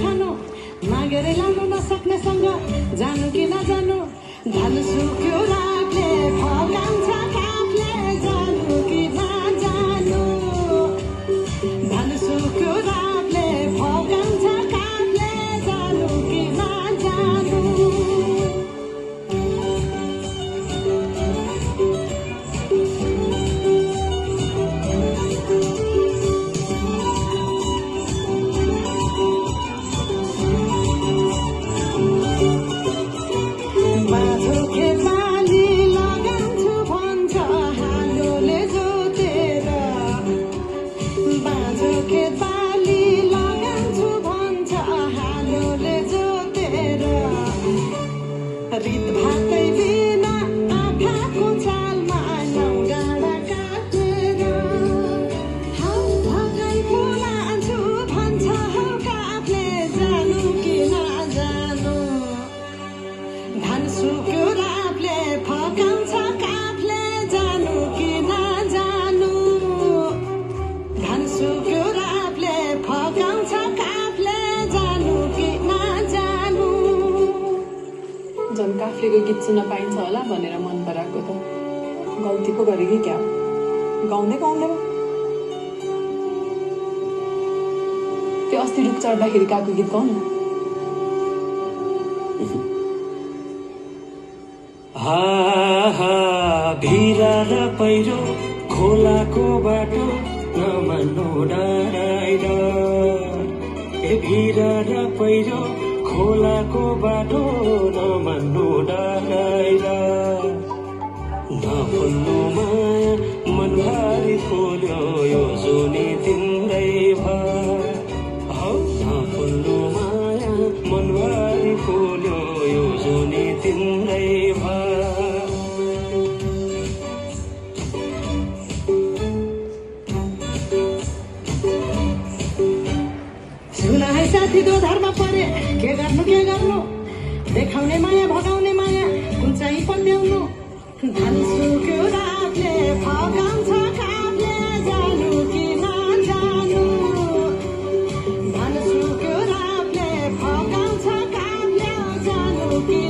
खानु मागेर ल्याउनु नसक्नेसँग जानु कि नजानु धन सुक्यो रागले फकाउँछ कागले जानु कि नजानु धन सुक्यो रागले फकाउँछ कागले जानु कि नजानु रित भातै बिना आँखाको चालमा नौगाडा काटेर हौ भगाइ बोलान्छु भन्छ हौ कागले जानु कि नजानु धन सुक्यो रागले फकाउँछ कागले जानु कि नजानु धन सुक्यो रागले फकाउँछ कागले जानु कि नजानु जन काफ्लेको गीत सुन्न पाइन्छ होला भनेर मन पराएको त गल्ती पो गरे कि क्या गाउँदै गाउँदै त्यो अस्ति रुख चढ्दाखेरि गाएको गीत गाउन भिरा र पहिरो खोलाको बाटो नमान्नु डराएर भिरा र पहिरो खोलाको बाटो नमान्नु डराएर नफुल्नुमा मनभारी फुल्यो यो जुनी तिम्रै भए नफुल्नु माया मनभारी फुल्यो यो जुनी तिम्रै भए सुना है साथी दो धर्म परे के गर्नु देखाउने माया भगाउने माया कुन चाहिँ पत्याउनु धन सुक्यो रागले फकाउँछ कागले जानु कि नजानु धन सुक्यो रागले फकाउँछ कागले जानु कि